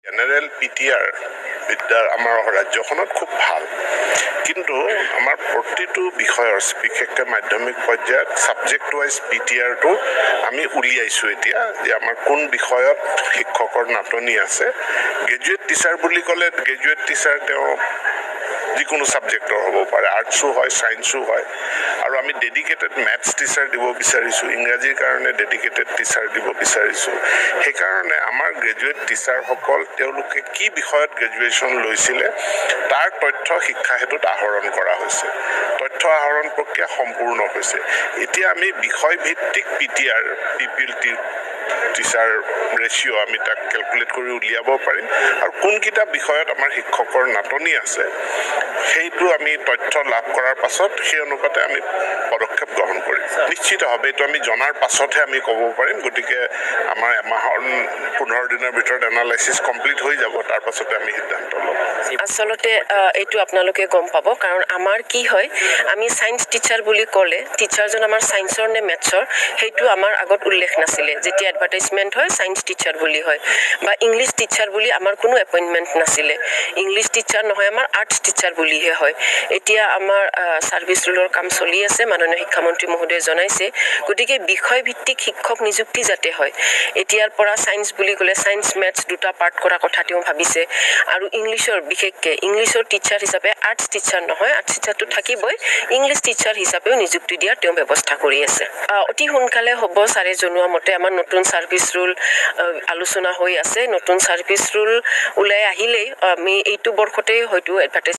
General PTR বিদ্যাৰ আমাৰ ৰাজ্যখনত খুব ভাল, কিন্তু আমাৰ প্ৰতিটো বিষয়ৰ বিশেষকৈ মাধ্যমিক পৰ্যায়ত ছাবজেক্ট ৱাইজ পিটিআৰটো আমি উলিয়াইছোঁ এতিয়া যে আমাৰ কোন বিষয়ত শিক্ষকৰ নাটনি আছে। গ্ৰেজুৱেট টিচাৰ বুলি ক'লে গ্ৰেজুৱেট টিচাৰ তেওঁ যিকোনো ছাবজেক্টৰ হ'ব পাৰে, আৰ্টছো হয়, ছায়েন্সো হয়, আৰু আমি ডেডিকেটেড মেথছ টিচাৰ দিব বিচাৰিছোঁ, ইংৰাজীৰ কাৰণে ডেডিকেটেড টিচাৰ দিব বিচাৰিছোঁ। সেইকাৰণে আমাৰ গ্ৰেজুৱেট টিচাৰসকল তেওঁলোকে কি বিষয়ত গ্ৰেজুৱেশ্যন লৈছিলে তাৰ তথ্য শিক্ষা হেতুত আহৰণ কৰা হৈছে। তথ্য আহৰণ প্ৰক্ৰিয়া সম্পূৰ্ণ হৈছে। এতিয়া আমি বিষয়ভিত্তিক পিটিআৰ টিচাৰ ৰেচিঅ' আমি তাক কেলকুলেট কৰি উলিয়াব পাৰিম, আৰু কোনকেইটা বিষয়ত আমাৰ শিক্ষকৰ নাটনি আছে সেইটো আমি তথ্য লাভ কৰাৰ পাছত সেই অনুপাতে আমি পদক্ষেপ গ্ৰহণ কৰিম। নিশ্চিতভাৱে এইটো আমি জনাৰ পাছতহে আমি ক'ব পাৰিম। গতিকে আমাৰ এমাহৰ 15 দিনৰ ভিতৰত এনালাইচিছ কমপ্লিট হৈ যাব, তাৰ পাছতে আমি সিদ্ধান্ত ল'ম। আচলতে এইটো আপোনালোকে গম পাব, কাৰণ আমাৰ কি হয়, আমি ছায়েন্স টিচাৰ বুলি ক'লে টিচাৰজন আমাৰ ছায়েন্সৰ নে মেথছৰ সেইটো আমাৰ আগত উল্লেখ নাছিলে। যেতিয়া এডভাৰটাইজমেণ্ট হয় ছায়েন্স টিচাৰ বুলি হয়, বা ইংলিছ টিচাৰ বুলি আমাৰ কোনো এপইণ্টমেণ্ট নাছিলে। ইংলিছ টিচাৰ নহয়, আমাৰ আৰ্টছ টিচাৰ বুলিহে হয়। এতিয়া আমাৰ ছাৰ্ভিচ ৰুলৰ কাম চলি আছে, মাননীয় শিক্ষামন্ত্ৰী মহোদয়ে জনাইছে। গতিকে বিষয়ভিত্তিক শিক্ষক নিযুক্তি যাতে হয়। এতিয়াৰ পৰা ছায়েন্স বুলি ক'লে ছায়েন্স মেথছ দুটা পাৰ্ট কৰা কথা তেওঁ ভাবিছে, আৰু ইংলিছৰ বিশেষকৈ ইংলিছৰ টিচাৰ হিচাপে আৰ্টছ টিচাৰ নহয়, আৰ্টছ টিচাৰটো থাকিবই, ইংলিছ টিচাৰ হিচাপেও নিযুক্তি দিয়াৰ তেওঁ ব্যৱস্থা কৰি আছে। অতি সোনকালে হ'ব। ছাৰে জনোৱা মতে আমাৰ নতুন ছাৰ্ভিচ ৰুল আলোচনা হৈ আছে। নতুন ছাৰ্ভিচ ৰুল ওলাই আহিলেই আমি এইটো বৰ্ষতেই হয়তো এডভাৰটাইজ